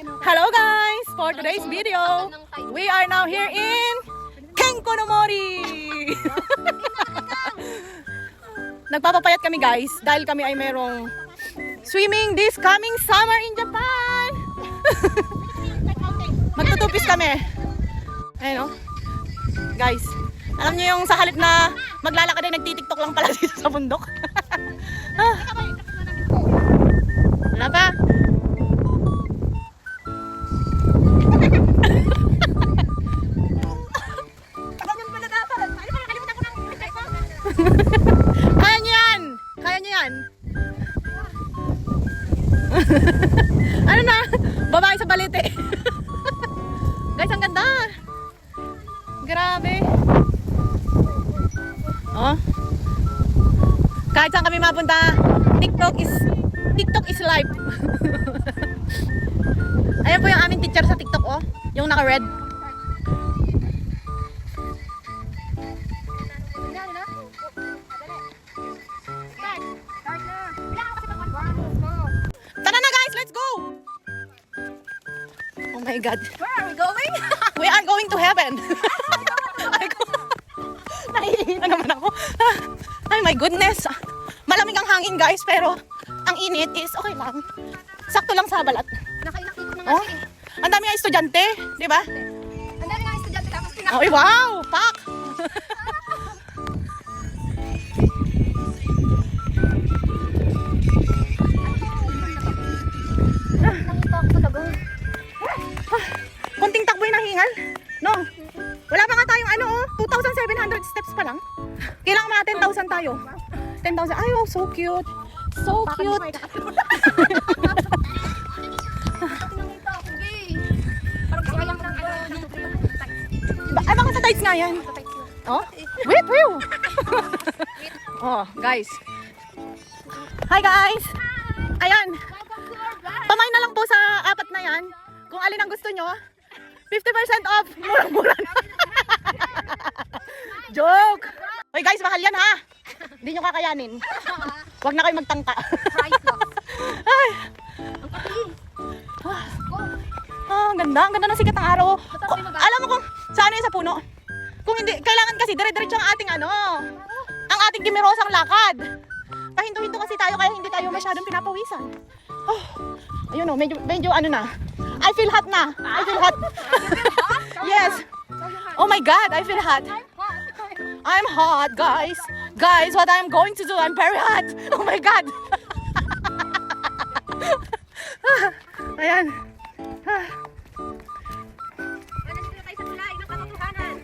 Hello guys! For today's video, we are now here in Kenkonomori! Nagpapapayat kami guys dahil kami ay merong swimming this coming summer in Japan! Magtutupis kami. Ayun o. Guys, alam niyo yung sa halip na maglalakad ay nagtitiktok lang pala dito sa bundok. Wala pa? Kaya niyo yan! Kaya niyo yan! Ano na? Babae sa balete. Guys, ang ganda! Grabe! Oh. Kahit saan kami mapunta, TikTok is life. Ayan po yung aming teacher sa TikTok, oh. Yung naka-red. Tara na guys, let's go! Oh my God. Where are we going? We are going to heaven. Nahihina naman ako. Ay my goodness. Malamig ang hangin guys, pero ang init is okay lang. Sakto lang sa balat. Nakailakikot na Oh, kasi. ang dami nga estudyante, di ba? Ang dami nga estudyante tapos pinaka. Oh, wow! Pak! Nakita ko talaga. Kunting takboy ng hingal. No? Wala pa nga tayong ano, oh, 2,700 steps pa lang. Kailangan mga 10,000 tayo. 10,000. Ay, wow, so cute. So cute. Nakita ako, gay. Parang sayang lang Ay, baka sa tights nga yan. Oh? Wait, wait. Oh, guys. Hi, guys. Ayan. Pamay na lang po sa apat na yan. Kung alin ang gusto nyo. 50% off. Murang-mura na. Joke. Hoy guys, mahal yan ha. Hindi nyo kakayanin. Huwag na kayo magtangka. Price loss. Ay. Ah, ang ganda. Ang ganda ng sikat ng araw. Alam mo kung saan yun sa puno? Kung hindi, kailangan kasi dire-diretso ang ating ano. Ang ating gimirosang lakad. Pahinto-hinto kasi tayo kaya hindi tayo masyadong pinapawisan. Oh, ayun o, medyo ano na. I feel hot na. I feel hot. Yes. Oh my God, I feel hot. I'm hot, guys. Guys, what I'm going to do, I'm very hot. Oh my God. Ayan.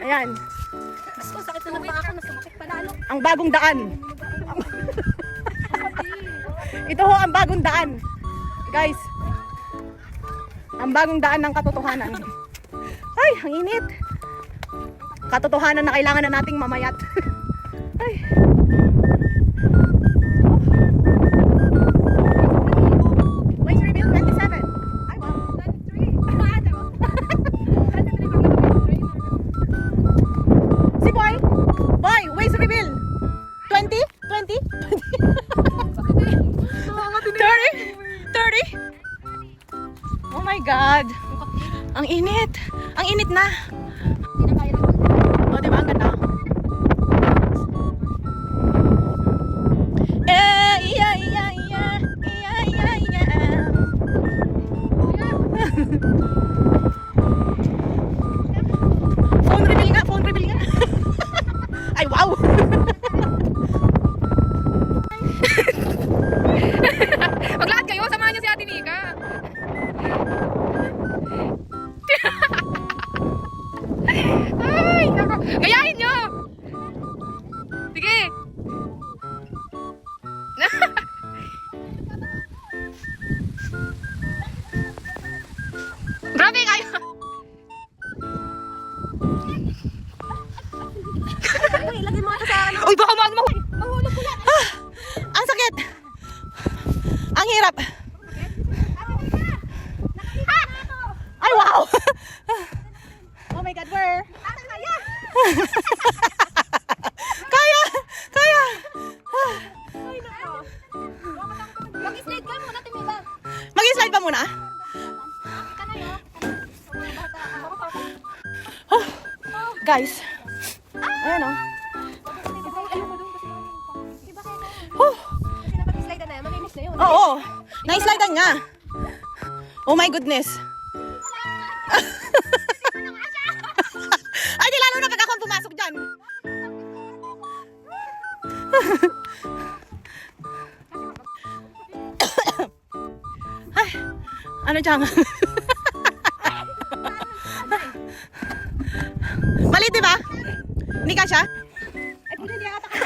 Ayan. Gusto, sakit na ng paa ko. Nasumakit pa lalo. Ang bagong daan. Ito ho ang bagong daan. Guys. Ang bagong daan ng katotohanan. Ay, ang init. Katotohanan na kailangan na nating mamayat. Ay. Waste reveal 27. Ay, wow. 23. Si Boy. Boy, waste reveal. 20? 20? 30? 30? Oh my God. Ang init. Ang init na. O, diba? Ang ganda. Iya, iya, iya. Iya, iya, iya. Phone reveal nga. Phone reveal nga. Ay, wow. Maglakad kayo, samahan niyo si Ate Nika. Ay, nako. Gayahin niyo. Sige. Grabe kayo. Ilagay mo ito sa ano. Uy, baka mahulog ko yan. Ang sakit. Ang hirap. Ay, wow. Oh my God, where? Kaya. Kaya. Mag-slide ka muna, Timila. Mag-slide pa muna. Guys. Ayan o. Slide na yan, makinis na yun. Oo. Na-slide nga. Oh my goodness. Ay, di lalo na pag ako ang pumasok dyan. Ay, ano dyan? Mali, di ba? Hindi ka siya? Ay, hindi ata ka.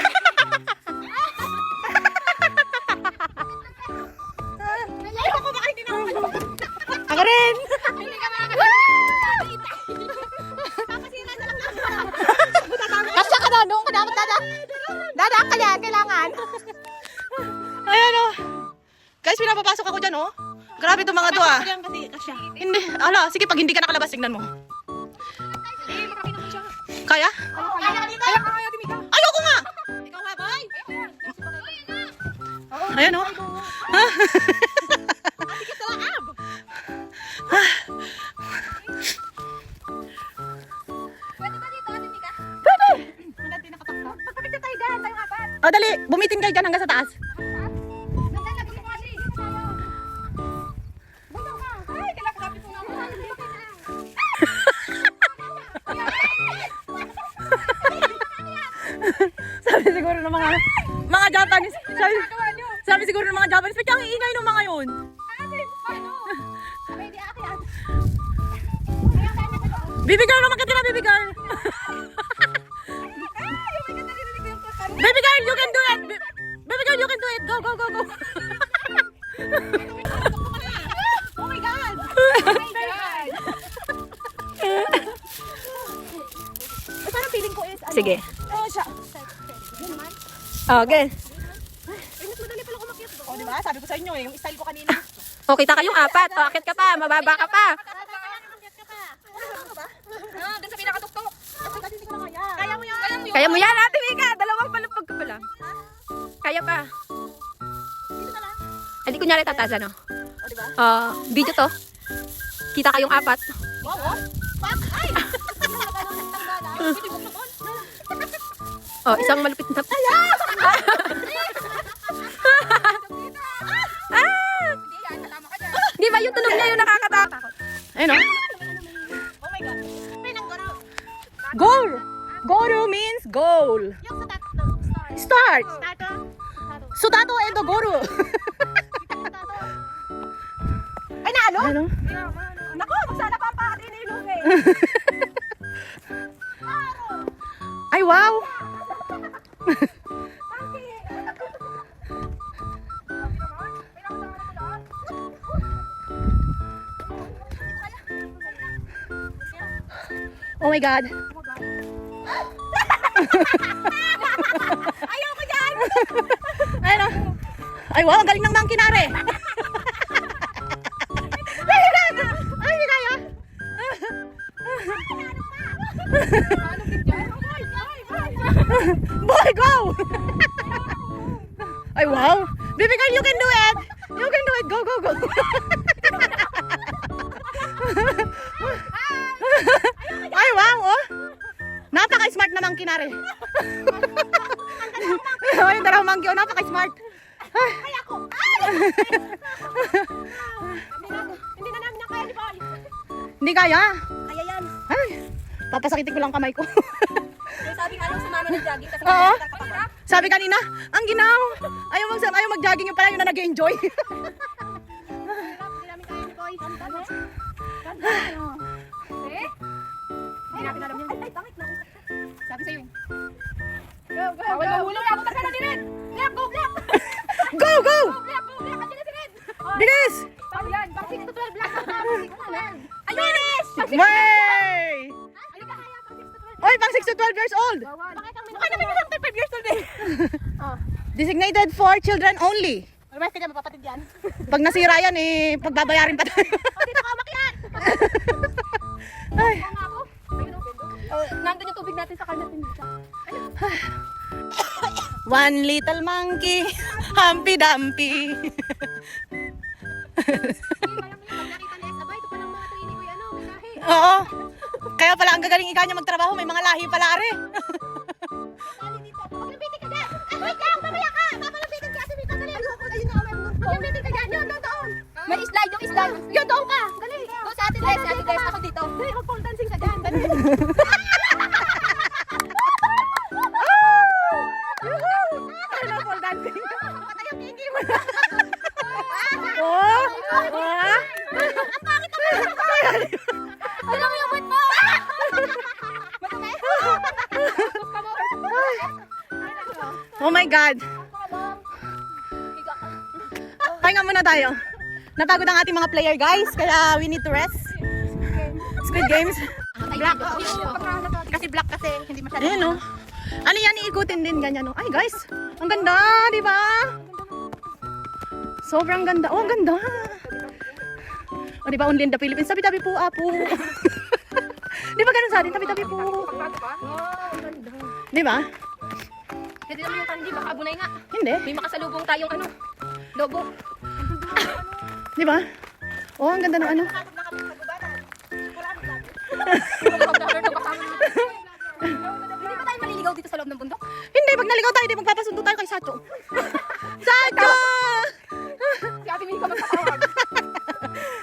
Ako baka hindi na ako. Ako rin. Hindi ka makakakita. Kasya ka na, doon ka dapat dadaan ka yan, kailangan. Ayan o. Guys, pinapapasok ako dyan o. Grabe itong mga to ah. Hindi, ala, sige pag hindi ka nakalabas, tignan mo. Kaya? Kaya, Timika. Ayoko nga! Ikaw nga, boy. Ayan o. Pwede ba dito, Timika? Pwede! Hindi nakatakta. Pagkapit na tayo dyan, tayo apat. O dali, bumitin kayo dyan hanggang sa taas. Nandiyan na, gusto ko kasi. Bundok na. Ay, kailangan kapit mo naman. Sabi siguro ng mga Japanese. Sabi siguro ng mga Japanese, ba't ang iingay ng mga yun? Pwede akyat. Baby girl, naman ka na, baby girl. Baby girl, you can do it. Baby girl, you can do it. Go, go, go, go. Oh my God! Oh my God! Parang feeling ko is, Sige. oh, siya. Okay. Ay, mas madali pala umakyat doon. O, diba? Sabi ko sa inyo eh, yung style ko kanina. O, kita kayong apat. O, akit ka pa. Mababa ka pa. Doon sa pinakatuktok. Kaya mo yan. Kaya mo yan, Ate Mika. Dalawang palapag ka pa lang. Kaya pa. Hindi kunyari tatasan, no? O, diba? Video to. Kita kayong apat. Wow, oh. Fuck! Ay! O, isang malupit na... Di ba yung tunog niya yung nakakatakot? Ayun o. Oh my God. May nang goro. Goal! Goro means goal. Yung sa Start! tato. Sudato and the goro. Ay, naano? Ano? Naku, magsana pa ang pakati na ilog eh. Ay, wow! Oh my God. Ayoko dyan! Ayun o. Ay, wow, ang galing ng monkey nare. Ay, hindi kaya. Boy, go! Ay, wow. Baby girl, you can do it. You can do it. Go, go, go. Ay, wow, oh. Napaka-smart na monkey nare. Ay, yung dalawang monkey, oh, napaka-smart. Ay. Hindi na namin nakaya ni Paul. Hindi kaya. Kaya yan. Ay, papasakitin ko lang kamay ko. Sabi nga lang sumama ng jogging kasi Oo. nakakapaka. Sabi kanina, ang ginaw. Ayaw mag-jogging yung pala yung na nag-enjoy. Hindi namin kaya ni Paul. Eh? Hindi namin alam yun. Ay, tangit na. Sabi sa'yo. Go, go, go. Mahulog ako kasi na ni Red. Black, go, black. Go, go! Black, go, black. Kasi na si Red. Bilis! Paano yan? Pang 6 to 12 black. Ayun! May! Ayun ka kaya pang 6 to 12. Oy, pang 6 to 12 years old. Bakit ang minum? 5 years old eh. Designated for children only. Alright, kaya mapapatid yan. Pag nasira yan eh, pagbabayarin pa tayo. Dito ka umakyat. Ay. Tama ako. Ayun o. Nandun yung tubig natin sa karnat dito. One little monkey, Humpy Dumpy. Pag nakita ni Esabay, ito pa lang mga training ko ano, may lahi. Oo. Kaya pala ang gagaling ikaw niya magtrabaho, may mga lahi pala are. Maglapitin ka dyan. Wait lang, mamaya ka. Papalapitin ka kasi may kadali. Ayun na, maglapitin ka dyan. Yun, doon. May slide, yung slide. Yun, doon ka. Dali. Doon sa atin, Des. Ate Des, ako dito. Dali, mag-pole dancing ka dyan. Dali. Ano pole dancing? Patay yung kiki mo. Oh! Ang pangit naman. Ano mo yung butt mo? Madumi? Oh my God. Pahinga muna tayo. Napagod ang ating mga player guys, kaya we need to rest. Squid Games. Black. Kasi black kasi, hindi masyado. Ayan oh. Ano yan, iikutin din ganyan oh. Ay guys, ang ganda, di ba? Sobrang ganda. Oh, ang ganda. O di ba, only in the Philippines. Tabi-tabi po, apo. Di ba ganun sa atin? Tabi-tabi po. Di ba? Hindi naman yung kandi, baka abunay nga. Hindi. May makasalubong tayong ano, lobo. Di ba? Oh, ang ganda ng ano. Hindi ba tayo maliligaw dito sa loob ng bundok? Hindi, pag naligaw tayo, di magpapasundo tayo kay Sacho. Sacho! Si Ate Mika magpapawag.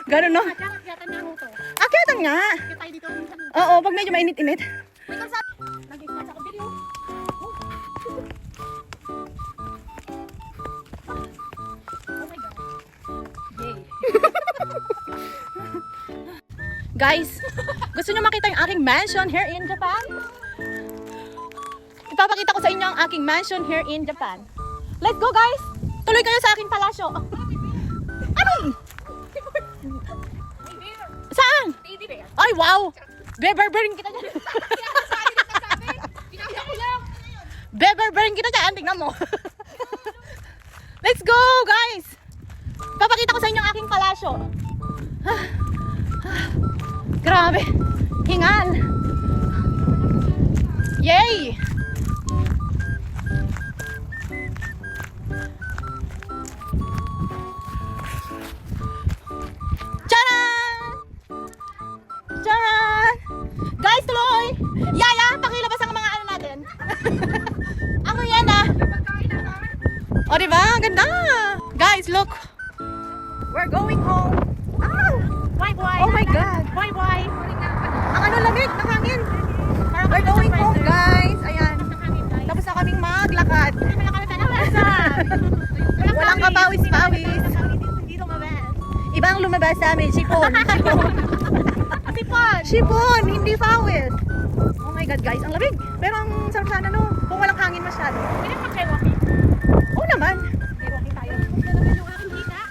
Ganun no? Akyatan niya ako to. Akyatan nga. Kaya tayo dito minsan. Oo, pag medyo mainit-init. May kalsa. Nag-expand sa video. Oh my God. Yay. Guys, gusto nyo makita yung aking mansion here in Japan? Ipapakita ko sa inyo ang aking mansion here in Japan. Let's go guys! Tuloy kayo sa aking palasyo. Ano? Saan? Teddy bear. Ay wow! Beberberin kita dyan. Pinakita ko lang. Beberberin kita dyan. Tingnan mo. Let's go guys! Papakita ko sa inyo ang aking palasyo. Grabe. Hingal. Yay! Charan! Charan! Guys, tuloy! Yaya, pakilabas ang mga ano natin. Ako yan ah. O, diba? Ganda! Guys, look. We're going home. Ow! Why, why? Oh my God! Why, why? Ang ano lamig, ng hangin. We're going home, guys. Ayan. Tapos na kaming maglakad. Walang kapawis-pawis. Ibang lumabas sa amin. Sipon. Sipon. Sipon, hindi pawis. Oh my God, guys. Ang lamig. Pero ang sarap sana, no? Kung walang hangin masyado. Pwede mag-walking. Oo naman. Walking tayo. Yung aking kita.